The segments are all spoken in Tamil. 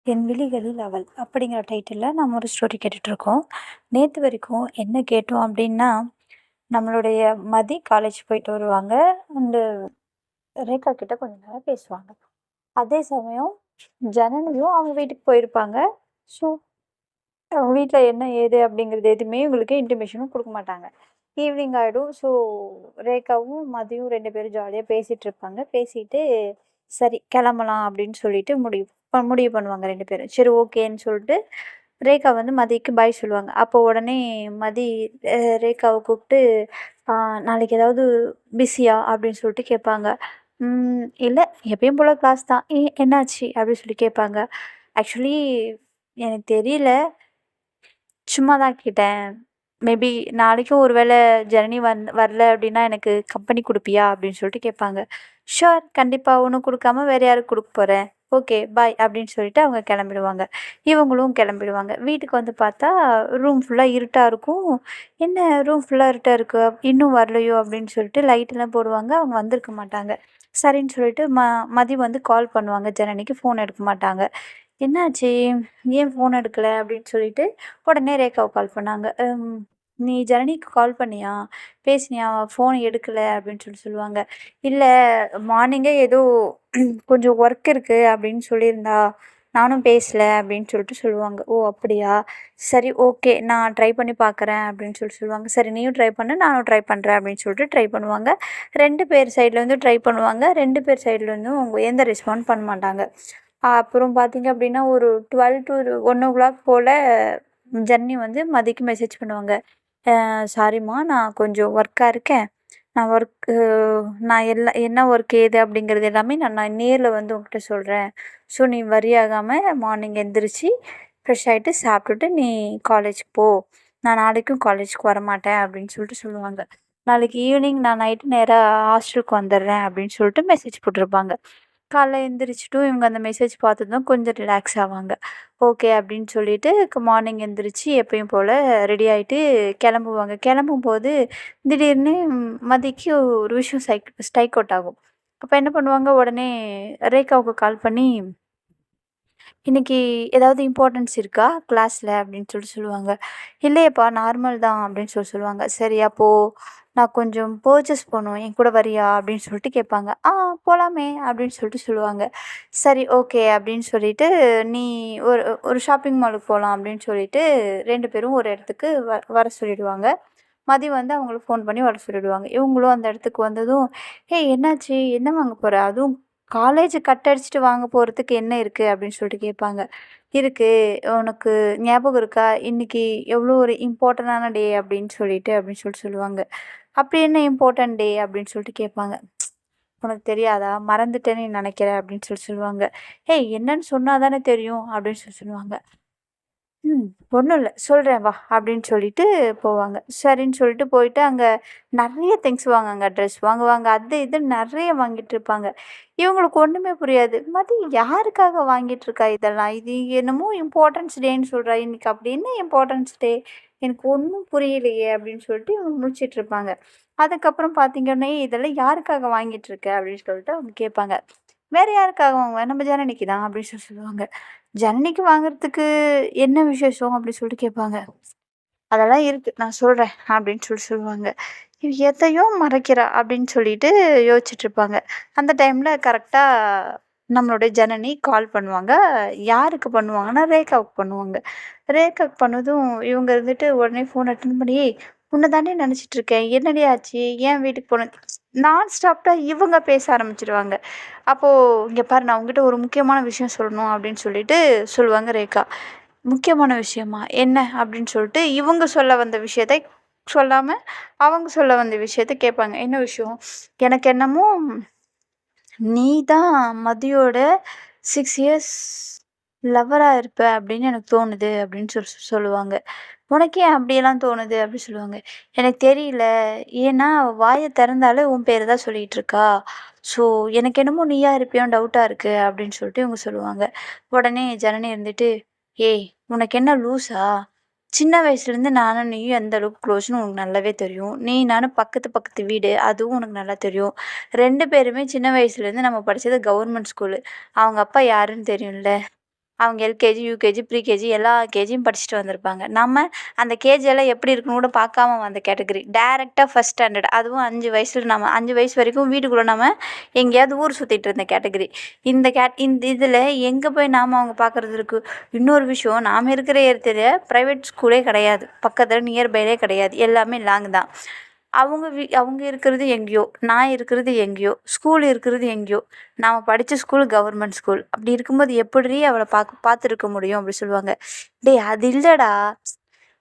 என் விழிகளில் அவள் அப்படிங்கிற டைட்டிலில் நம்ம ஒரு ஸ்டோரி கேட்டுட்ருக்கோம். நேற்று வரைக்கும் என்ன கேட்டோம் அப்படின்னா, நம்மளுடைய மதி காலேஜ் போயிட்டு வருவாங்க. அந்த ரேகா கிட்ட கொஞ்ச நேரம் பேசுவாங்க. அதே சமயம் ஜனனியும் அவங்க வீட்டுக்கு போயிருப்பாங்க. ஸோ அவங்க வீட்டில் என்ன ஏது அப்படிங்கிறது எதுவுமே இவங்களுக்கு இன்டிமேஷனும் கொடுக்க மாட்டாங்க. ஈவினிங் ஆகிடும். ஸோ ரேகாவும் மதியும் 2 பேரும் ஜாலியாக பேசிகிட்டு இருப்பாங்க. பேசிட்டு சரி கிளம்பலாம் அப்படின்னு சொல்லிட்டு முடிவு பண்ணுவாங்க 2 பேரும். சரி ஓகேன்னு சொல்லிட்டு ரேகா வந்து மதிக்கு பாய் சொல்லுவாங்க. அப்போ உடனே மதி ரேகாவை கூப்பிட்டு நாளைக்கு ஏதாவது பிஸியா அப்படின்னு சொல்லிட்டு கேட்பாங்க. இல்லை எப்பயும் போல் கிளாஸ் தான். என்னாச்சு அப்படின்னு சொல்லி கேட்பாங்க. ஆக்சுவலி எனக்கு தெரியல, சும்மா தான் கேட்டேன். மேபி நாளைக்கும் ஒரு வேளை ஜனனி வரல அப்படின்னா எனக்கு கம்பெனி கொடுப்பியா அப்படின்னு சொல்லிட்டு கேட்பாங்க. ஷுர், கண்டிப்பாக ஒன்றும் கொடுக்காம வேறு யாருக்கு கொடுக்க போகிறேன், ஓகே பாய் அப்படின்னு சொல்லிட்டு அவங்க கிளம்பிடுவாங்க. இவங்களும் கிளம்பிடுவாங்க. வீட்டுக்கு வந்து பார்த்தா ரூம் ஃபுல்லாக இருட்டாக இருக்கும். என்ன ரூம் ஃபுல்லாக இருட்டாக இருக்கு, இன்னும் வரலையோ அப்படின்னு சொல்லிட்டு லைட்டெல்லாம் போடுவாங்க. அவங்க வந்திருக்க மாட்டாங்க. சரின்னு சொல்லிட்டு மதி வந்து கால் பண்ணுவாங்க ஜனனிக்கு. ஃபோன் எடுக்க மாட்டாங்க. என்னாச்சு, ஏன் ஃபோன் எடுக்கல அப்படின்னு சொல்லிட்டு உடனே ரேகாவுக்கு கால் பண்ணாங்க. நீ ஜனனிக்கு கால் பண்ணியா, பேசினியா, ஃபோன் எடுக்கலை அப்படின்னு சொல்லுவாங்க. இல்லை, மார்னிங்கே ஏதோ கொஞ்சம் ஒர்க் இருக்குது அப்படின்னு சொல்லியிருந்தா, நானும் பேசலை அப்படின்னு சொல்லுவாங்க. ஓ அப்படியா, சரி ஓகே நான் ட்ரை பண்ணி பார்க்குறேன் அப்படின்னு சொல்லுவாங்க. சரி நீயும் ட்ரை பண்ணு, நானும் ட்ரை பண்ணுறேன் அப்படின்னு சொல்லிட்டு ட்ரை பண்ணுவாங்க. 2 பேர் சைட்லேருந்து ட்ரை பண்ணுவாங்க. 2 பேர் சைட்லேருந்தும் அவங்க எந்த ரெஸ்பாண்ட் பண்ண மாட்டாங்க. அப்புறம் பார்த்தீங்க அப்படின்னா ஒரு 12 to 1 போல் ஜனனி வந்து மதிக்கு மெசேஜ் பண்ணுவாங்க. சாரிம்மா, நான் கொஞ்சம் ஒர்க்காக இருக்கேன். நான் என்ன ஒர்க் ஏது அப்படிங்கிறது எல்லாமே நான் நேரில் வந்து உங்ககிட்ட சொல்கிறேன். ஸோ நீ வரியாகாமல் மார்னிங் எந்திரிச்சு ஃப்ரெஷ் ஆகிட்டு சாப்பிட்டுட்டு நீ காலேஜுக்கு போ. நான் நாளைக்கும் காலேஜுக்கு வரமாட்டேன் அப்படின்னு சொல்லுவாங்க. நாளைக்கு ஈவினிங் நான் நைட்டு நேராக ஹாஸ்டலுக்கு வந்துடுறேன் அப்படின்னு சொல்லிட்டு மெசேஜ் போட்டிருப்பாங்க. காலைல எந்திரிச்சிட்டும் இவங்க அந்த மெசேஜ் பார்த்ததும் கொஞ்சம் ரிலாக்ஸ் ஆவாங்க. ஓகே அப்படின்னு சொல்லிட்டு மார்னிங் எந்திரிச்சு எப்பயும் போல் ரெடி ஆகிட்டு கிளம்புவாங்க. கிளம்பும்போது திடீர்னு மதிக்கு ஒரு விஷயம் ஸ்ட்ரைக் அவுட் ஆகும். அப்போ என்ன பண்ணுவாங்க, உடனே ரேகாவுக்கு கால் பண்ணி இன்றைக்கி ஏதாவது இம்பார்ட்டன்ஸ் இருக்கா கிளாஸில் அப்படின்னு சொல்லுவாங்க. இல்லையப்பா, நார்மல் தான் அப்படின்னு சொல்லுவாங்க. சரி அப்போது நான் கொஞ்சம் பர்ச்சேஸ் பண்ணணும், என் கூட வரியா அப்படின்னு சொல்லிட்டு கேட்பாங்க. போகலாமே அப்படின்னு சொல்லுவாங்க. சரி ஓகே அப்படின்னு சொல்லிட்டு நீ ஒரு ஒரு ஷாப்பிங் மாலுக்கு போகலாம் அப்படின்னு சொல்லிட்டு 2 பேரும் ஒரு இடத்துக்கு வர சொல்லிடுவாங்க. மதி வந்து அவங்களுக்கு ஃபோன் பண்ணி வர சொல்லிடுவாங்க. இவங்களும் அந்த இடத்துக்கு வந்ததும், என்னாச்சு, என்ன வாங்க போகிற, அதுவும் காலேஜ் கட் அடிச்சுட்டு வாங்க போகிறதுக்கு என்ன இருக்குது அப்படின்னு சொல்லிட்டு கேட்பாங்க. இருக்குது, உனக்கு ஞாபகம் இருக்கா இன்றைக்கி எவ்வளோ ஒரு இம்பார்ட்டண்டான டே அப்படின்னு சொல்லுவாங்க. அப்படி என்ன இம்பார்ட்டன்ட் டே அப்படின்னு சொல்லிட்டு கேட்பாங்க. உனக்கு தெரியாதா, மறந்துட்டேன்னு நினைக்கிற அப்படின்னு சொல்லுவாங்க. என்னன்னு சொன்னால் தானே தெரியும் அப்படின்னு சொல்லுவாங்க. ஒன்றும் இல்லை, சொல்கிறேன் வா அப்படின்னு சொல்லிட்டு போவாங்க. சரின்னு சொல்லிட்டு போயிட்டு அங்கே நிறைய திங்ஸ் வாங்குவாங்க. ட்ரெஸ் வாங்குவாங்க, அது இது நிறைய வாங்கிட்டு இருப்பாங்க. இவங்களுக்கு ஒன்றுமே புரியாது. மதி யாருக்காக வாங்கிட்டு இருக்கா இதெல்லாம், இது என்னமோ இம்பார்ட்டன்ஸ் டேன்னு சொல்கிறா, இன்னைக்கு அப்படி என்ன இம்பார்ட்டன்ஸ் டே, எனக்கு ஒன்றும் புரியலையே அப்படின்னு சொல்லிட்டு இவங்க முடிச்சிட்டு இருப்பாங்க. அதுக்கப்புறம் பார்த்தீங்கன்னா, இதெல்லாம் யாருக்காக வாங்கிட்டு இருக்க அப்படின்னு சொல்லிட்டு அவங்க கேட்பாங்க. வேறு யாருக்காக வாங்குவேன், நம்ம ஜனனிக்கு தான் அப்படின்னு சொல்லுவாங்க. ஜனனிக்கு வாங்குறதுக்கு என்ன விசேஷம் அப்படி சொல்லிட்டு கேட்பாங்க. அதெல்லாம் இருக்குது, நான் சொல்கிறேன் அப்படின்னு சொல்லுவாங்க. இவ எதையோ மறைக்கிறா அப்படின்னு சொல்லிட்டு யோசிச்சுட்டு இருப்பாங்க. அந்த டைமில் கரெக்டாக நம்மளுடைய ஜனனி கால் பண்ணுவாங்க. யாருக்கு பண்ணுவாங்கன்னா ரேகாவுக்கு பண்ணுவாங்க. ரேகாவுக்கு பண்ணதும் இவங்க இருந்துட்டு உடனே ஃபோன் அட்டன் பண்ணி, உன்னை தானே நினச்சிட்டு இருக்கேன், என்னடி ஆச்சு, ஏன் வீட்டுக்கு போனேன், நான் ஸ்டாப்டாக இவங்க பேச ஆரம்பிச்சிடுவாங்க. அப்போது இங்கே பாரு, நான் உங்ககிட்ட ஒரு முக்கியமான விஷயம் சொல்லணும் அப்படின்னு சொல்லிட்டு சொல்லுவாங்க ரேகா. முக்கியமான விஷயமா, என்ன அப்படின்னு சொல்லிட்டு இவங்க சொல்ல வந்த விஷயத்தை சொல்லாமல் அவங்க சொல்ல வந்த விஷயத்த கேட்பாங்க. என்ன விஷயம், எனக்கு என்னமோ நீ தான் மதியோட 6 இயர்ஸ் லவ்வராக இருப்ப அப்படின்னு எனக்கு தோணுது அப்படின்னு சொல்லுவாங்க. உனக்கு ஏன் அப்படியெல்லாம் தோணுது அப்படின்னு சொல்லுவாங்க. எனக்கு தெரியல, ஏன்னா வாயை திறந்தாலே உன் பேர் தான் சொல்லிகிட்டு இருக்கா. ஸோ எனக்கு என்னமோ நீயா இருப்பியோன்னு டவுட்டாக இருக்குது அப்படின்னு சொல்லிட்டு இவங்க சொல்லுவாங்க. உடனே ஜனனி இருந்துட்டு, ஏய் உனக்கு என்ன லூஸா, சின்ன வயசுலேருந்து நானும் நீயும் எந்த அளவுக்கு க்ளோஸ்னு உனக்கு நல்லாவே தெரியும். நீ நானும் பக்கத்து வீடு, அதுவும் உனக்கு நல்லா தெரியும். 2 பேருமே சின்ன வயசுலேருந்து நம்ம படித்தது கவர்மெண்ட் ஸ்கூலு. அவங்க அப்பா யாருன்னு தெரியும்ல. அவங்க எல்கேஜி, யூகேஜி, ப்ரீகேஜி எல்லா கேஜியும் படிச்சுட்டு வந்திருப்பாங்க. நம்ம அந்த கேஜியெல்லாம் எப்படி இருக்குன்னு கூட பார்க்காம வந்த கேட்டகரி. டைரக்ட்டா ஃபர்ஸ்ட் ஸ்டாண்டர்ட். அதுவும் 5 வயசுல நம்ம 5 வயசு வரைக்கும் வீட்டுக்குள்ள நம்ம எங்கேயாவது ஊர் சுத்திட்டு இருந்த கேட்டகரி. இந்த இதில எங்க போய் நாம அவங்க பார்க்கறது இருக்கு. இன்னொரு விஷயம், நாம இருக்கிற ஏரியால பிரைவேட் ஸ்கூலே கிடையாது. பக்கத்துல நியர்பைலே கிடையாது. எல்லாமே லாங் தான். அவங்க இருக்கிறது எங்கேயோ, நான் இருக்கிறது எங்கேயோ, ஸ்கூல் இருக்கிறது எங்கேயோ. நாம படிச்ச ஸ்கூல் கவர்மெண்ட் ஸ்கூல். அப்படி இருக்கும்போது எப்புட்றீ அவள பார்த்துருக்க முடியும்? அப்படி சொல்லுவாங்க. டேய் அது இல்லடா.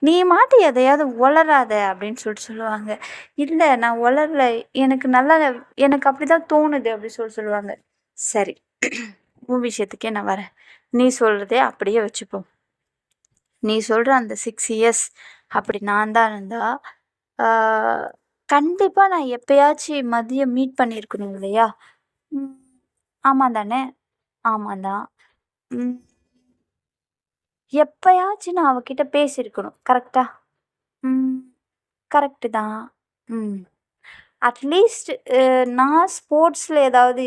நீ மாட்டு எதையாவது ஒளராத அப்படின்னு சொல்லுவாங்க. இல்ல நான் ஒளரல. எனக்கு அப்படிதான் தோணுது அப்படி சொல்லுவாங்க. சரி. உன் விஷயத்துக்கே நான் வரேன். நீ சொல்றதே அப்படியே வச்சுப்போம். நீ சொல்ற அந்த 6 இயர்ஸ் அப்படி நான் தான் இருந்தா, ஆ கண்டிப்பா நான் எப்பயாச்சும் மதியம் மீட் பண்ணியிருக்கணும் இல்லையா? ம். ஆமா தானே? ஆமா தான். ம். எப்பயாச்சும் நான் அவகிட்ட பேசியிருக்கணும். கரெக்ட்டா? ம். கரெக்ட்டு தான். ம். அட்லீஸ்ட் நான் ஸ்போர்ட்ஸ்ல ஏதாவது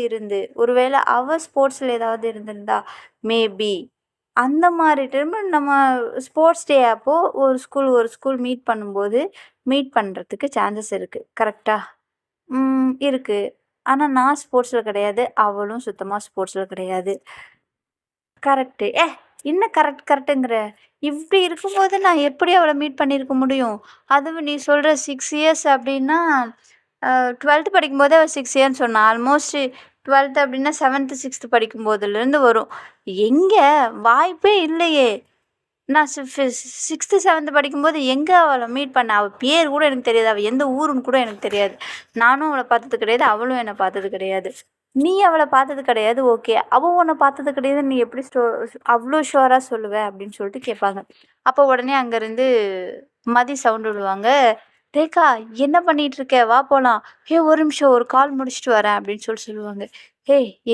ஒருவேளை அவ ஸ்போர்ட்ஸ்ல ஏதாவது இருந்திருந்தா, மேபி அந்த மாரி டைம்ல நம்ம ஸ்போர்ட்ஸ் டே அப்போ ஒரு ஸ்கூல் மீட் பண்ணும்போது, மீட் பண்றதுக்கு சான்சஸ் இருக்கு. கரெக்ட்டா? இருக்கு. ஆனா நான் ஸ்போர்ட்ஸ்ல கிடையாது. அவளும் சுத்தமா ஸ்போர்ட்ஸ்ல கிடையாது. கரெக்ட்டு. என்ன கரெக்ட்டுங்கிற? இப்படி இருக்கும்போது நான் எப்படி அவள மீட் பண்ணியிருக்க முடியும்? அதுவும் நீ சொல்ற 6 இயர்ஸ் அப்படின்னா, 12த் படிக்கும்போதே அவ 6 இயர்ன்னு சொன்னா. ஆல்மோஸ்ட் 12த் அப்படின்னா 7த், 6த் படிக்கும்போதுலேருந்து வரும். எங்க? வாய்ப்பே இல்லையே! நான் 6த், 7த் படிக்கும்போது எங்க அவள மீட் பண்ணேன்? அவ பேர் கூட எனக்கு தெரியாது. அவ எந்த ஊருன்னு கூட எனக்கு தெரியாது. நானும் அவள பார்த்தது கிடையாது. அவளும் என்ன பார்த்தது கிடையாது. நீ அவள பார்த்தது கிடையாது. ஓகே. அவ உன்ன பார்த்தது கிடையாதுன்னு நீ எப்படி அவ்ளோ ஷூரா சொல்லுவ? அப்படின்னு சொல்லிட்டு கேட்பாங்க. அப்போ உடனே அங்கேருந்து மதி சவுண்ட் விடுவாங்க. ரேகா என்ன பண்ணிட்டு இருக்க? வா போலாம். ஒரு நிமிஷம் ஒரு கால் முடிச்சுட்டு வரேன் அப்படின்னு சொல்லுவாங்க.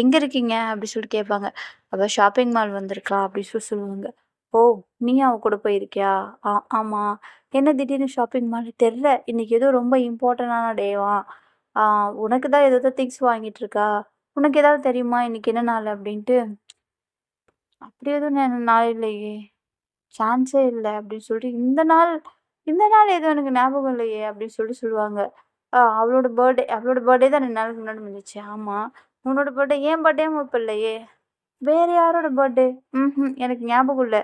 எங்க இருக்கீங்க? அப்படி சொல்லிட்டு கேட்பாங்க. அவ ஷாப்பிங் மால் வந்திருக்கா அப்படின்னு சொல்லுவாங்க. ஓ! நீயும் அவ கூட போயிருக்கியா? ஆமா. என்ன திடீர்னு ஷாப்பிங் மால்? தெர்ல. இன்னைக்கு ஏதோ ரொம்ப இம்பார்ட்டன்டான டேவாம். ஆ உனக்கு தான் ஏதோ திங்ஸ் வாங்கிட்டு இருக்கா? உனக்கு ஏதாவது தெரியுமா? இன்னைக்கு என்ன நாள் அப்படின்ட்டு. அப்படி எதுவும் நாள் இல்லையே! சான்ஸே இல்ல அப்படின்னு சொல்லிட்டு, இந்த நாள் எதுவும் எனக்கு ஞாபகம் இல்லையே! அப்படின்னு சொல்லுவாங்க. அவளோட பர்த்டே தான் 2 நாளுக்கு முன்னாடி வந்துச்சு. ஆமா. உன்னோட பர்த்டே என் பர்த்டேவும் இப்ப இல்லையே! வேற யாரோட பர்த்டே? எனக்கு ஞாபகம் இல்ல.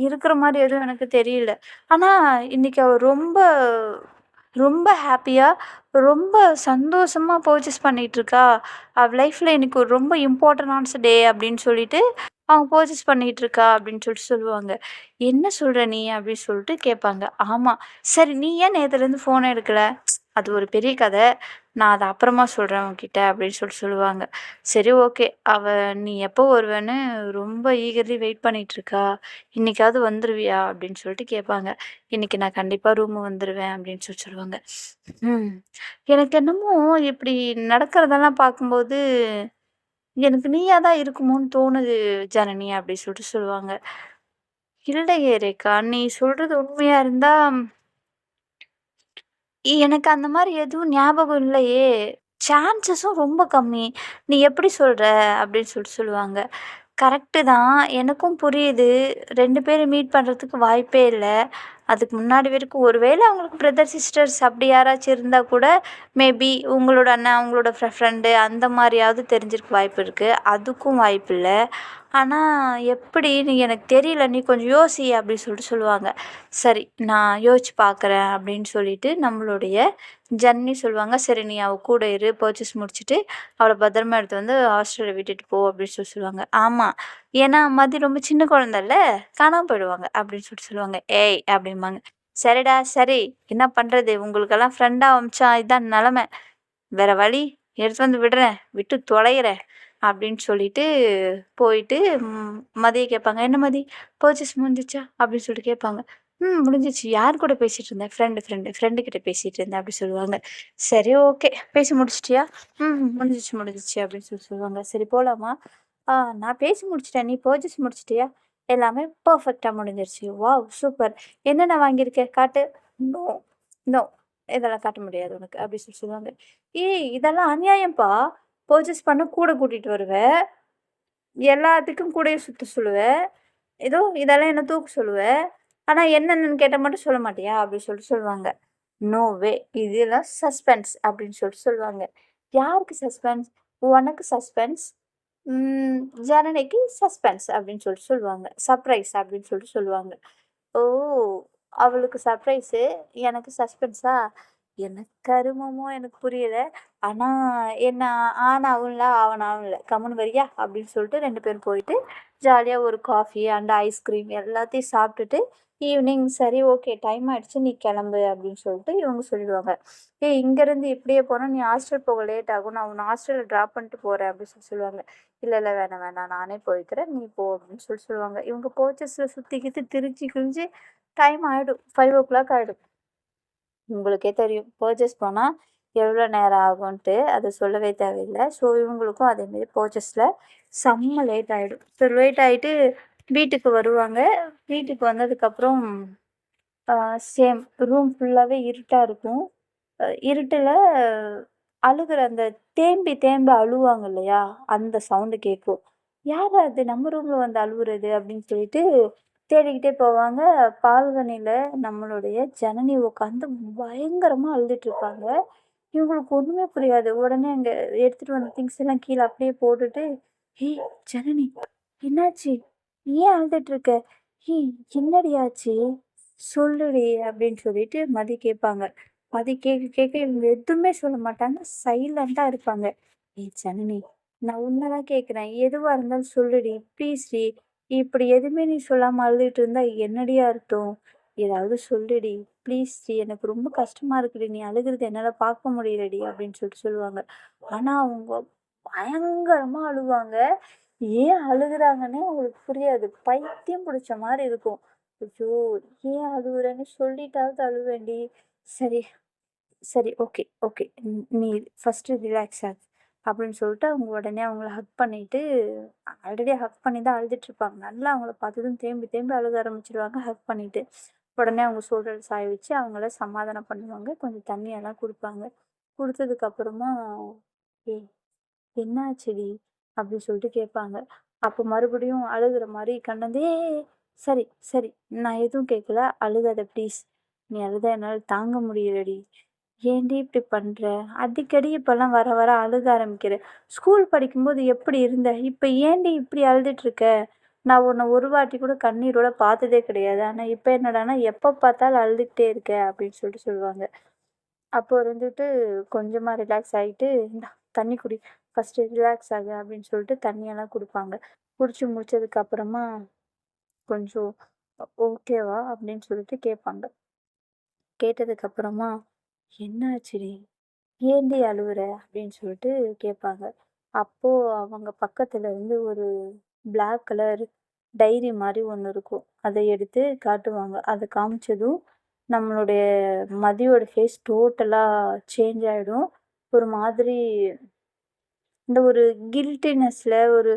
இருக்கிற மாரி எதுவும் எனக்கு தெரியல. ஆனா, இன்னைக்கு அவ ரொம்ப ரொம்ப ஹேப்பியா, ரொம்ப சந்தோஷமா பர்ச்சேஸ் பண்ணிட்டுருக்கா. அவ லைஃப்ல இன்னைக்கு ஒரு ரொம்ப இம்பார்ட்டன்டான டே அப்படின்னு சொல்லிட்டு, அவங்க பர்ச்சேஸ் பண்ணிட்டுருக்கா அப்படின்னு சொல்லுவாங்க. "என்ன சொல்ற நீ?" அப்படின்னு சொல்லிட்டு கேட்பாங்க. ஆமா. சரி நீ ஏன் நேத்துலேருந்து ஃபோனே எடுக்கல? அது ஒரு பெரிய கத. நான் அத அப்புறமா சொல்றேன் உன்கிட்ட அப்படின்னு சொல்லுவாங்க. சரி ஓகே. அவ நீ எப்போ வருவேன்னு ரொம்ப ஈகர்லி வெயிட் பண்ணிட்டுருக்கா. இன்னைக்காவது வந்துருவியா? அப்படின்னு சொல்லிட்டு கேட்பாங்க. இன்னைக்கு நான் கண்டிப்பா ரூம் வந்துருவேன் அப்படின்னு சொல்லுவாங்க. ம். எனக்கு என்னமோ இப்படி நடக்கிறதெல்லாம் பார்க்கும்போது, எனக்கு நீயா தான் இருக்குமோன்னு தோணுது ஜனனி அப்படி சொல்லுவாங்க. இல்லையே ரேகா, நீ சொல்றது உண்மையா இருந்தா எனக்கு அந்த மாரி எதுவும் ஞாபகம் இல்லையே! சான்ஸஸும் ரொம்ப கம்மி. நீ எப்படி சொல்ற? அப்படின்னு சொல்லுவாங்க. கரெக்ட்டு தான். எனக்கும் புரியுது. 2 பேரும் மீட் பண்றதுக்கு வாய்ப்பே இல்ல. அதுக்கு முன்னாடி வரைக்கும் ஒருவேள அவங்களுக்கு பிரதர், சிஸ்டர்ஸ் அப்படி யாராச்சும் இருந்தா கூட, மேபி உங்களோட அண்ணன், அவங்களோட ஃப்ரெண்டு அந்த மாரியாவது தெரிஞ்சிருக்க வாய்ப்பு இருக்கு. அதுக்கும் வாய்ப்பில்ல. ஆனா, எப்படின்னு எனக்கு தெரியல. நீ கொஞ்சம் யோசி அப்படி சொல்லுவாங்க. சரி நான் யோசிச்சு பார்க்குறேன் அப்படின்னு சொல்லிட்டு நம்மளுடைய ஜனனி சொல்லுவாங்க. சரி நீ அவ கூட இரு. பர்ச்சேஸ் முடிச்சுட்டு அவள பத்திரமா எடுத்து வந்து ஹாஸ்டல்ல விட்டுட்டு போ அப்படின்னு சொல்லுவாங்க. ஆமா. ஏன்னா மதி ரொம்ப சின்ன குழந்தைல்ல. காணாம போயிடுவாங்க அப்படின்னு சொல்லுவாங்க. ஏய் அப்படிம்பாங்க. சரிடா சரி. என்ன பண்றது? உங்களுக்கெல்லாம் ஃப்ரெண்டா அமிச்சா இதான் நெலம. வேற வழி. எடுத்து வந்து விடுறேன். விட்டு தொலையுறேன். அப்படின்னு சொல்லிட்டு போயிட்டு மதிய கேட்பாங்க. என்ன மதி பர்ச்சேஸ் முடிஞ்சிச்சா? அப்படின்னு சொல்லிட்டு கேட்பாங்க. முடிஞ்சிச்சு. யார் கூட பேசிட்டு இருந்த? ஃப்ரெண்டு கிட்ட பேசிட்டு இருந்தேன் அப்படி சொல்லுவாங்க. சரி ஓகே. பேசி முடிச்சிட்டியா? முடிஞ்சிச்சு அப்படின்னு சொல்லுவாங்க. சரி போலாமா? ஆ நான் பேசி முடிச்சுட்டேன். நீ பர்ச்சேஸ் முடிச்சிட்டியா? எல்லாமே பெர்ஃபெக்ட்டா முடிஞ்சிருச்சு. வாவ்! சூப்பர். என்னென்ன வாங்கியிருக்க? காட்டு. No, no. இதெல்லாம் காட்ட முடியாது உனக்கு. அப்படி சொல்லுவாங்க. இதெல்லாம் அநியாயம்ப்பா. பர்ச்சேஸ் பண்ண கூட கூட்டிட்டு வருவ. எல்லாத்துக்கும் கூடயே சுத்த சொல்லுவ. ஏதோ இதெல்லாம் என்ன தூக்க சொல்லுவ. ஆனா என்னென்னன்னு கேட்டா மட்டும் சொல்ல மாட்டியா? அப்படி சொல்லிட்டு சொல்லுவாங்க. No way! இதெல்லாம் சஸ்பென்ஸ் அப்படின்னு சொல்லிட்டு சொல்லுவாங்க. யாருக்கு சஸ்பென்ஸ்? உனக்கு சஸ்பென்ஸ். ம் ஜனனிக்கு சஸ்பென்ஸ் அப்படின்னு சொல்லிட்டு சொல்லுவாங்க. சர்ப்ரைஸ் அப்படின்னு சொல்லிட்டு சொல்லுவாங்க. ஓ! அவளுக்கு சர்ப்ரைஸு. எனக்கு சஸ்பென்ஸா? என்ன கருமமோ எனக்கு புரியல. ஆனா, என்ன ஆனாவும்ல, ஆவனாவும்ல. கம்முனு வரியா? அப்படின்னு சொல்லிட்டு 2 பேரும் போயிட்டு, ஜாலியா ஒரு காஃபி அண்ட் ஐஸ்கிரீம் எல்லாத்தையும் சாப்பிட்டுட்டு, ஈவினிங் சரி ஓகே டைம் ஆயிடுச்சு நீ கிளம்பு அப்படின்னு சொல்லிட்டு இவங்க சொல்லிடுவாங்க. ஏய் இங்கேருந்து இப்படியே போனா நீ ஹாஸ்டல் போக லேட் ஆகும். நான் உன்ன ஹாஸ்டல்ல ட்ராப் பண்ணிட்டு போறேன் அப்படின்னு சொல்லுவாங்க. இல்ல, இல்ல வேணாம், வேணாம். நானே போய்க்கிறேன். நீ போ அப்படின்னு சொல்லுவாங்க. இவங்க பர்ச்சேஸ்ல சுத்தி கித்தி திரிஞ்சு கிழிஞ்சு டைம் ஆயிடும். 5:00 ஆயிடும். உங்களுக்கே தெரியும். பர்ச்சேஸ் போனா எவ்வளோ நேரம் ஆகுன்ட்டு. அது சொல்லவே தேவையில்ல. ஸோ, இவங்களுக்கும் அதேமாரி பர்ச்சேஸ்ல செம்ம லேட் ஆயிடும். ஸோ, லேட் ஆயிட்டு வீட்டுக்கு வருவாங்க. வீட்டுக்கு வந்ததுக்கப்புறம் சேம் ரூம் ஃபுல்லாவே இருட்டா இருக்கும். இருட்டுல அழுகுற அந்த தேம்பி தேம்பி அழுவாங்க இல்லையா? அந்த சவுண்டு கேட்கும். "யார்ரா அது நம்ம ரூம்ல வந்து அழுவுறது?" அப்படின்னு சொல்லிட்டு தேடிக்கிட்டே போவாங்க. பால்கனியில நம்மளுடைய ஜனனி உட்காந்து பயங்கரமா அழுதுட்டுருப்பாங்க. இவங்களுக்கு ஒண்ணுமே புரியாது. உடனே அங்க எடுத்துட்டு வந்த திங்ஸ் எல்லாம் கீழ அப்படியே போட்டுட்டு, "ஏய் ஜனனி என்னாச்சு? ஏன் அழுதுட்டுருக்க? ஏய் என்னடி ஆச்சு? சொல்லுடி" அப்படின்னு சொல்லிட்டு மதி கேட்பாங்க. மதி கேட்க கேட்க இவங்க எதுவுமே சொல்ல மாட்டாங்க. சைலண்டா இருப்பாங்க. "ஏய் ஜனனி நான் உன்ன தான் கேட்குறேன். எதுவா இருந்தாலும் சொல்லுடி. ப்ளீஸ்டி. இப்படி எதுவுமே நீ சொல்லாம அழுதுட்டு இருந்தா என்னடி அர்த்தம்? ஏதாவது சொல்லுடி. ப்ளீஸ்டி எனக்கு ரொம்ப கஷ்டமா இருக்குடி. நீ அழுகுறத என்னால பார்க்க முடியலடி" அப்படின்னு சொல்லிட்டு சொல்லுவாங்க. ஆனா அவங்க பயங்கரமா அழுவாங்க. ஏன் அழுகுறாங்கன்னே அவங்களுக்கு புரியாது. பைத்தியம் பிடிச்ச மாரி இருக்கும். ஐயோ! ஏன் அழுவுறேன்னு சொல்லிட்டாவது அழுவேன்டி. சரி, சரி. Okay, okay. நீ ஃபர்ஸ்ட்டு ரிலாக்ஸ் ஆகு. அப்படின்னு சொல்லிட்டு அவங்க உடனே அவங்கள ஹக் பண்ணிட்டு ஆல்ரெடி ஹக் பண்ணி தான் அழுதுட்டுருப்பாங்க. நல்லா அவங்கள பார்த்ததும் தேம்பி தேம்பி அழுக ஆரம்பிச்சுருவாங்க ஹக் பண்ணிட்டு. உடனே அவங்க ஷோல்டர்ல சாய வச்சு அவங்கள சமாதானம் பண்ணுவாங்க. கொஞ்சம் தண்ணியெல்லாம் குடுப்பாங்க. குடுத்ததுக்கப்புறமா, "ஏய் என்னாச்சுடி?" அப்படின்னு சொல்லிட்டு கேட்பாங்க. அப்போ மறுபடியும் அழுகுற மாரி கண்ணந்து "ஏய் சரி, சரி. நான் எதுவும் கேட்கல. அழுகாத ப்ளீஸ். நீ அழுதா என்னால தாங்க முடியலடி. ஏன்டி இப்படி பண்ற? அடிக்கடி இப்பலாம் வர வர அழுக ஆரம்பிக்கிற. ஸ்கூல் படிக்கும்போது எப்படி இருந்த? இப்ப ஏன்டி இப்படி அழுதுட்டுருக்க? நான் உன்ன ஒரு வாட்டி கூட கண்ணீரோட பார்த்ததே கிடையாது. ஆனா இப்ப என்னடான்னா எப்ப பார்த்தாலும் அழுதுகிட்டே இருக்க" அப்படின்னு சொல்லிட்டு சொல்லுவாங்க. அப்போ இருந்துட்டு கொஞ்சமா ரிலாக்ஸ் ஆயிட்டு, "இந்தா தண்ணி குடி. ஃபர்ஸ்ட்டு ரிலாக்ஸ் ஆகு" அப்படின்னு சொல்லிட்டு தண்ணியெல்லாம் குடுப்பாங்க. குடிச்சு முடிச்சதுக்கு அப்புறமா, "கொஞ்சம் ஓகேவா?" அப்படின்னு சொல்லிட்டு கேட்பாங்க. கேட்டதுக்கப்புறமா, "என்னாச்சுடி? ஏன்டி அழுவுற?" அப்படின்னு சொல்லிட்டு கேட்பாங்க. அப்போ அவங்க பக்கத்துல இருந்து ஒரு பிளாக் கலர் டைரி மாரி ஒண்ணு இருக்கும். அத எடுத்து காட்டுவாங்க. அத காமிச்சதும், நம்மளுடைய மதியோட ஃபேஸ் டோட்டலா சேஞ்ச் ஆயிடும். ஒரு மாதிரி இந்த ஒரு கில்ட்டினஸ்ல ஒரு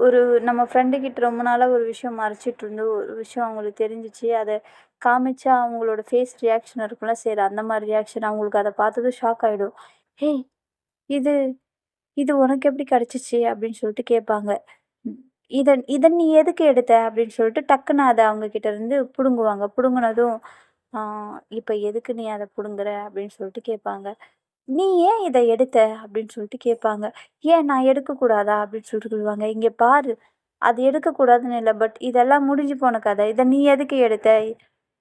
ஒரு நம்ம ஃப்ரெண்டு கிட்ட ரொம்ப நாளா ஒரு விஷயம் மறைச்சிட்டு இருந்த ஒரு விஷயம் அவங்களுக்கு தெரிஞ்சுச்சு. அத காமிச்சா அவங்களோட ஃபேஸ் ரியாக்ஷன் இருக்கும்ல, சரி அந்த மாரி ரியாக்ஷன் அவங்களுக்கு அத பார்த்ததும் ஷாக் ஆயிடும். "ஹேய்! இது இது உனக்கு எப்படி கிடைச்சுச்சு?" அப்படின்னு சொல்லிட்டு கேட்பாங்க. ம். "இத இத நீ எதுக்கு எடுத்த?" அப்படின்னு சொல்லிட்டு டக்குன்னு அத அவங்க கிட்ட இருந்து புடுங்குவாங்க. புடுங்குனதும், "ஆ இப்ப எதுக்கு நீ அத புடுங்குற?" அப்படின்னு சொல்லிட்டு கேட்பாங்க. "நீ ஏன் இத எடுத்த?" அப்படின்னு சொல்லிட்டு கேட்பாங்க. "ஏன் நான் எடுக்கக்கூடாதா?" அப்படின்னு சொல்லிட்டு சொல்லுவாங்க. "இங்க பாரு, அது எடுக்கக்கூடாதுன்னு இல்ல. பட் இதெல்லாம் முடிஞ்சு போன கதை. இத நீ எதுக்கு எடுத்த?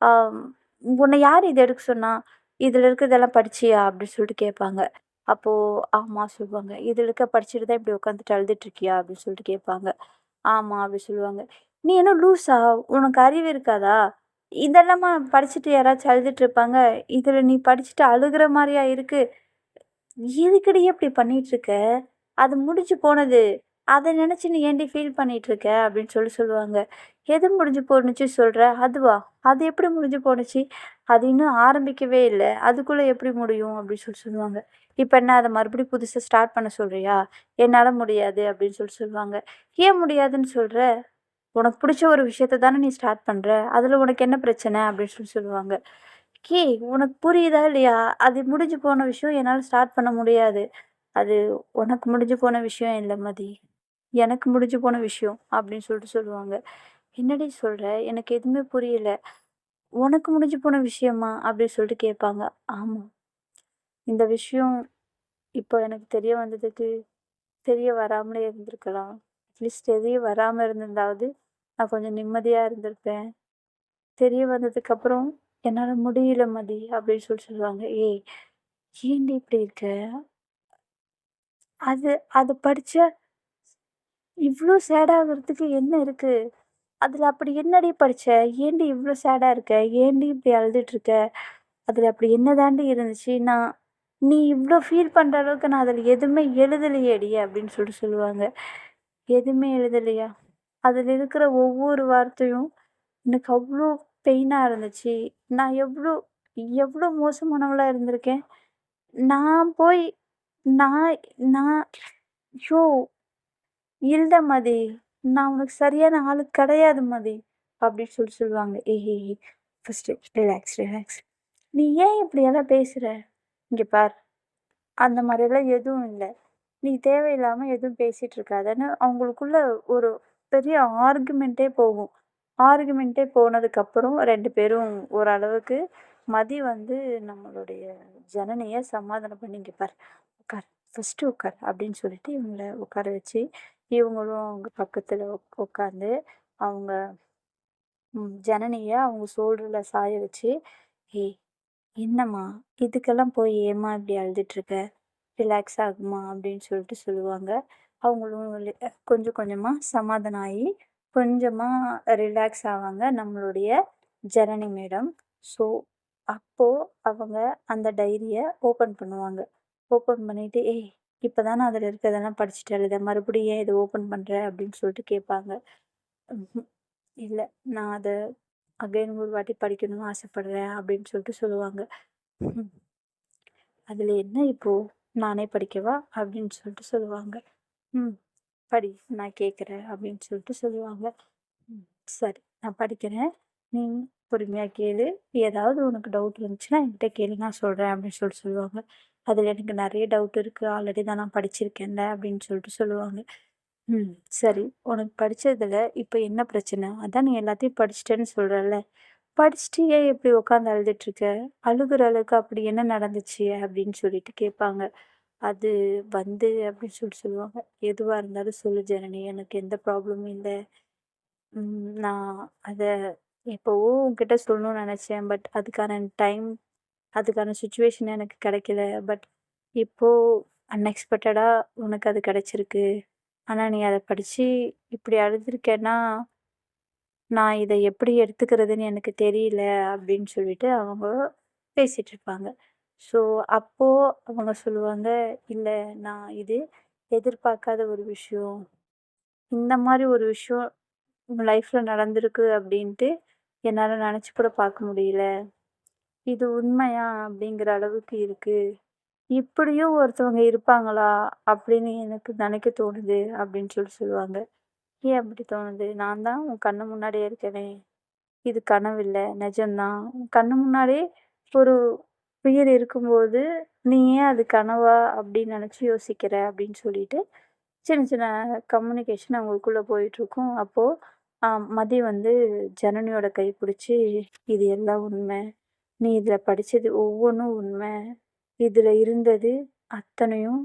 ஆம் உன்ன யார் இத எடுக்க சொன்னா? இதுல இருக்கிறதெல்லாம் படிச்சியா?" அப்படின்னு சொல்லிட்டு கேட்பாங்க. அப்போ ஆமா சொல்லுவாங்க. "இதுல இருக்க படிச்சுட்டு தான் இப்படி உட்காந்துட்டு அழுதுட்டு இருக்கியா?" அப்படின்னு சொல்லிட்டு கேட்பாங்க. "ஆமா" அப்படி சொல்லுவாங்க. "நீ என்ன லூசா? உனக்கு அறிவு இருக்காதா? இதெல்லாமா படிச்சுட்டு யாராச்சும் அழுதுட்டு இருப்பாங்க? இதுல நீ படிச்சுட்டு அழுகுற மாரியா இருக்கு? எதுக்குடி அப்படி பண்ணிட்டுருக்க? அது முடிஞ்சு போனது. அத நெனச்சு நீ ஏன்டி ஃபீல் பண்ணிட்டுருக்க?" அப்படின்னு சொல்லுவாங்க. "எது முடிஞ்சு போணுச்சு சொல்ற? அதுவா? அது எப்படி முடிஞ்சு போணுச்சு? அது இன்னும் ஆரம்பிக்கவே இல்ல. அதுக்குள்ள எப்படி முடியும்?" அப்படின்னு சொல்லுவாங்க. "இப்ப என்ன அத மறுபடியும் புதுசா ஸ்டார்ட் பண்ண சொல்றியா?" "என்னால முடியாது" அப்படின்னு சொல்லுவாங்க. "ஏன் முடியாதுன்னு சொல்ற? உனக்கு புடிச்ச ஒரு விஷயத்த தானே நீ ஸ்டார்ட் பண்ற. அதுல உனக்கு என்ன பிரச்சனை?" அப்படின்னு சொல்லுவாங்க. "ஏய் உனக்கு புரியுதா இல்லையா? அது முடிஞ்சு போன விஷயம் என்னால ஸ்டார்ட் பண்ண முடியாது. அது உனக்கு முடிஞ்சு போன விஷயம் இல்ல மதி. எனக்கு முடிஞ்சு போன விஷயம் அப்படின்னு சொல்லிட்டு சொல்லுவாங்க. "என்னடி சொல்ற? எனக்கு எதுவுமே புரியல." "உனக்கு முடிஞ்சு போன விஷயமா?" அப்படின்னு சொல்லிட்டு கேட்பாங்க. ஆமா. இந்த விஷயம் இப்போ எனக்கு தெரிய வந்ததுக்கு தெரிய வராமலே இருந்திருக்கலாம். அட்லீஸ்ட் தெரிய வராம இருந்திருந்தாவது நான் கொஞ்சம் நிம்மதியா இருந்திருப்பேன். தெரிய வந்ததுக்கப்புறம், "என்னால முடியல மதி" அப்படின்னு சொல்லுவாங்க. "ஏய்! ஏன்டி இப்படி இருக்க? அது அது படிச்சா இவ்ளோ சேட் ஆகுறதுக்கு என்ன இருக்கு? அதுல அப்படி என்னடி படிச்ச? ஏன்டி இவ்ளோ சேடா இருக்க? ஏன்டி இப்படி அழுதுட்டு இருக்க? அதுல அப்படி என்ன தாண்டி இருந்துச்சு? நீ இவ்ளோ ஃபீல் பண்ற அளவுக்கு நான் அதுல எதுவுமே எழுதலையேடி" அப்படின்னு சொல்லுவாங்க. "எதுவுமே எழுதலையா?" அதுல இருக்கிற ஒவ்வொரு வார்த்தையும் எனக்கு அவ்ளோ பெயினா இருந்துச்சு. நான் எவ்ளோ எவ்ளோ மோசமானவளா இருந்திருக்கேன். நான் போய் நான் நான் ஐயோ! இல்ல மதி. நான் உனக்கு சரியான ஆளு கிடையாது மதி. அப்படின்னு சொல்லுவாங்க. ஏய் ஏய் ஏய் ஃபர்ஸ்ட்டு ரிலாக்ஸ். நீ ஏன் இப்படியெல்லாம் பேசுற? இங்க பார். அந்த மாரியெல்லாம் எதுவும் இல்ல. நீ தேவையில்லாம எதுவும் பேசிட்டு இருக்காதன்னு அவங்களுக்குள்ள ஒரு பெரிய ஆர்குமெண்ட்டே போகும். ஆர்குமெண்ட்டே போனதுக்கப்புறம் 2 பேரும் ஓரளவுக்கு மதி வந்து நம்மளுடைய ஜனனிய சமாதானம் பண்ணி, "இங்க பாரு, உட்கார். ஃபர்ஸ்ட்டு உட்கார்" அப்படின்னு சொல்லிட்டு இவங்கள உட்கார வச்சு, இவங்களும் அவங்க பக்கத்துல உட்காந்து, அவங்க ஜனனிய அவங்க ஷோல்டர்ல சாய வச்சு, "ஏய்! என்னம்மா? இதுக்கெல்லாம் போய் ஏம்மா இப்படி அழுதுட்டுருக்க? ரிலாக்ஸ் ஆகுமா?" அப்படின்னு சொல்லிட்டு சொல்லுவாங்க. அவங்களும் கொஞ்சம் கொஞ்சமா சமாதானம் ஆயி, கொஞ்சமா ரிலாக்ஸ் ஆவாங்க நம்மளுடைய ஜனனி மேடம். ஸோ, அப்போ அவங்க அந்த டைரிய ஓப்பன் பண்ணுவாங்க. ஓப்பன் பண்ணிட்டு, "ஏய்! இப்ப தானே அதில இருக்கிறதெல்லாம் படிச்சுட்டு எழுத, மறுபடியும் ஏன் இத ஓப்பன் பண்ற?" அப்படின்னு சொல்லிட்டு கேட்பாங்க. ம்ஹ்ம். "இல்ல, நான் அத அகைன் ஒரு வாட்டி படிக்கணும்னு ஆசைப்படுறேன்" அப்படின்னு சொல்லிட்டு சொல்லுவாங்க. ம். "அதுல என்ன இப்போ? நானே படிக்கவா?" அப்படின்னு சொல்லிட்டு சொல்லுவாங்க. "ம். படி, நான் கேட்குறேன்" அப்படின்னு சொல்லிட்டு சொல்லுவாங்க. ம். "சரி, நான் படிக்கிறேன். நீ பொறுமையா கேளு. ஏதாவது உனக்கு டவுட் இருந்துச்சுன்னா என்கிட்ட கேளு, நான் சொல்றேன்" அப்படின்னு சொல்லிட்டு சொல்லுவாங்க. "அதில எனக்கு நெறைய டவுட் இருக்கு. ஆல்ரெடி தான் நான் படிச்சிருக்கேன்ல" அப்படின்னு சொல்லிட்டு சொல்லுவாங்க. "ம். சரி, உனக்கு படிச்சதுல இப்ப என்ன பிரச்சனை? அதான் நீ எல்லாத்தையும் படிச்சுட்டேன்னு சொல்றல்ல. படிச்சுட்டு ஏன் இப்படி உட்காந்து அழுதுட்டுருக்க? அழுகுற அளவுக்கு அப்படி என்ன நடந்துச்சு?" அப்படின்னு சொல்லிட்டு கேட்பாங்க. அது அப்படின்னு சொல்லிட்டு சொல்லுவாங்க. "எதுவா இருந்தாலும் சொல்லு ஜனனி. எனக்கு எந்த ப்ராப்ளமும் இல்ல. நான் அத எப்பவோ உன்கிட்ட சொல்லணும்னு நெனச்சேன். பட் அதுக்கான டைம், அதுக்கான சிச்சுவேஷன் எனக்கு கெடைக்கல. பட் இப்போ அன்எக்ஸ்பெக்டடா உனக்கு அது கெடைச்சிருக்கு. ஆனா நீ அத படிச்சு இப்படி அழுதுருக்கேன்னா, நான் இத எப்படி எடுத்துக்கிறதுன்னு எனக்கு தெரியல" அப்படின்னு சொல்லிட்டு அவங்க பேசிட்டுருப்பாங்க. ஸோ, அப்போ அவங்க சொல்லுவாங்க, "இல்ல, நான் இது எதிர்பார்க்காத ஒரு விஷயம். இந்த மாரி ஒரு விஷயம் உங்க லைஃப்ல நடந்திருக்கு அப்படின்ட்டு என்னால நெனச்சு கூட பார்க்க முடியல. இது உண்மையா அப்படிங்கிற அளவுக்கு இருக்கு. இப்படியும் ஒருத்தவங்க இருப்பாங்களா? அப்படின்னு எனக்கு நெனைக்க தோணுது" அப்படின்னு சொல்லுவாங்க. "ஏன் அப்படி தோணுது? நான் தான் உன் கண்ணு முன்னாடியே இருக்கேனே! இது கனவில்ல, நிஜம்தான். உன் கண்ணு முன்னாடியே ஒரு உயிர் இருக்கும்போது, நீ ஏன் அது கனவா அப்படின்னு நெனச்சு யோசிக்கிற?" அப்படின்னு சொல்லிட்டு சின்ன சின்ன கம்யூனிகேஷன் அவங்களுக்குள்ள போயிட்டுருக்கும். அப்போ மதி வந்து ஜனனியோட கை பிடிச்சு, "இது எல்லாம் உண்மை. நீ இதில படிச்சது ஒவ்வொன்னும் உண்மை. இதில இருந்தது அத்தனையும்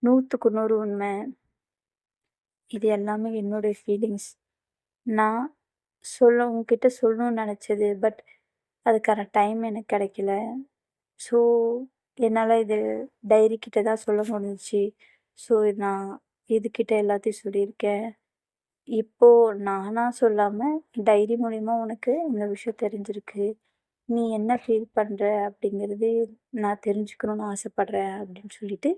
100க்கு 100 உண்மை. இது எல்லாமே என்னுடைய ஃபீலிங்ஸ். நான் உன்கிட்ட சொல்லணும்னு நெனச்சது. பட் அதுக்கான டைம் எனக்கு கெடைக்கல. ஸோ, என்னால இது டைரி கிட்ட தான் சொல்ல முடிஞ்சுச்சு. ஸோ, நான் இதுகிட்ட எல்லாத்தையும் சொல்லியிருக்கேன். இப்போ நானா சொல்லாம, டைரி மூலியமா உனக்கு இந்த விஷயம் தெரிஞ்சிருக்கு. நீ என்ன ஃபீல் பண்ற அப்படிங்கிறது நான் தெரிஞ்சுக்கணும்னு ஆசைப்படுறேன்" அப்படின்னு சொல்லிட்டு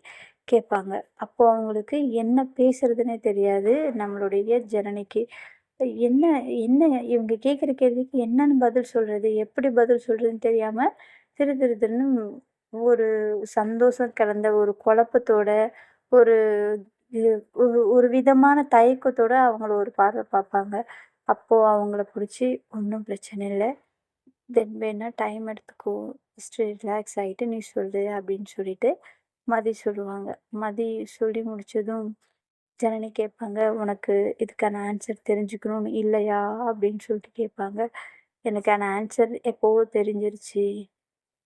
கேட்பாங்க. அப்போ அவங்களுக்கு என்ன பேசுறதுன்னே தெரியாது நம்மளுடைய ஜனனிக்கு. என்ன என்ன இவங்க கேட்குற கேள்விக்கு என்னன்னு பதில் சொல்றது? எப்படி பதில் சொல்றதுன்னு தெரியாம திரு திரு திருன்னு ஒரு சந்தோஷம் கலந்த ஒரு குழப்பத்தோட, ஒரு இது ஒரு ஒரு விதமான தயக்கத்தோட அவங்கள ஒரு பார்வை பார்ப்பாங்க. அப்போ அவங்கள புடிச்சு, "ஒண்ணும் பிரச்சனை இல்ல. தென் வேணா டைம் எடுத்துக்கோ. ஃபர்ஸ்ட்டு ரிலாக்ஸ் ஆயிட்டு நீ சொல்லு" அப்படின்னு சொல்லிட்டு மதி சொல்லுவாங்க. மதி சொல்லி முடிச்சதும், ஜனனி கேட்பாங்க, "உனக்கு இதுக்கான ஆன்சர் தெரிஞ்சுக்கணும்னு இல்லையா?" அப்படின்னு சொல்லிட்டு கேட்பாங்க. எனக்கான ஆன்சர் எப்போவோ தெரிஞ்சிருச்சு.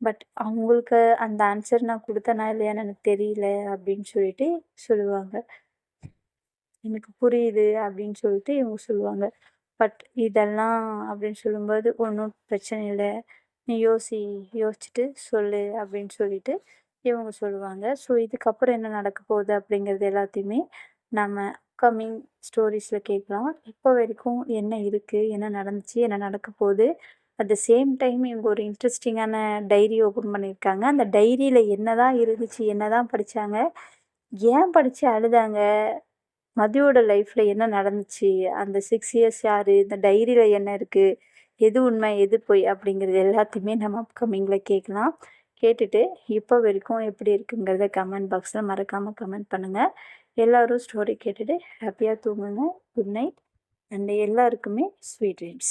பட் அவங்களுக்கு அந்த ஆன்சர் நான் குடுத்தேனா இல்லையான்னு எனக்கு தெரியல அப்படின்னு சொல்லிட்டு சொல்லுவாங்க. எனக்கு புரியுது அப்படின்னு சொல்லிட்டு இவங்க சொல்லுவாங்க. பட் இதெல்லாம் அப்படின்னு சொல்லும்போது, "ஒண்ணும் பிரச்சனை இல்ல. நீ யோசிச்சுட்டு சொல்லு" அப்படின்னு சொல்லிட்டு இவங்க சொல்லுவாங்க. ஸோ இதுக்கப்புறம் என்ன நடக்க போகுது அப்படிங்கிறது எல்லாத்தையுமே நம்ம அப்கமிங் ஸ்டோரீஸ்ல கேட்கலாம். இப்போ வரைக்கும் என்ன இருக்கு? என்ன நடந்துச்சு? என்ன நடக்க போகுது? அட் த சேம் டைம் இவங்க ஒரு இன்ட்ரெஸ்டிங்கான டைரி ஓப்பன் பண்ணியிருக்காங்க. அந்த டைரியில என்னதான் இருந்துச்சு? என்னதான் படிச்சாங்க? ஏன் படிச்சு அழுதாங்க? மதுவோட லைஃப்ல என்ன நடந்துச்சு? அந்த 6 இயர்ஸ் யாரு? இந்த டைரியில என்ன இருக்கு? எது உண்மை? எது பொய்? அப்படிங்கிறது எல்லாத்தையுமே நம்ம அப்கமிங்ல கேட்கலாம். கேட்டுட்டு இப்போ வரைக்கும் எப்படி இருக்குங்கிறத கமெண்ட் பாக்ஸ்ல மறக்காம கமெண்ட் பண்ணுங்க. எல்லாரும் ஸ்டோரி கேட்டுட்டு ஹாப்பியா தூங்குங்க. குட் நைட் அண்ட் எல்லாருக்குமே ஸ்வீட் ட்ரீம்ஸ்.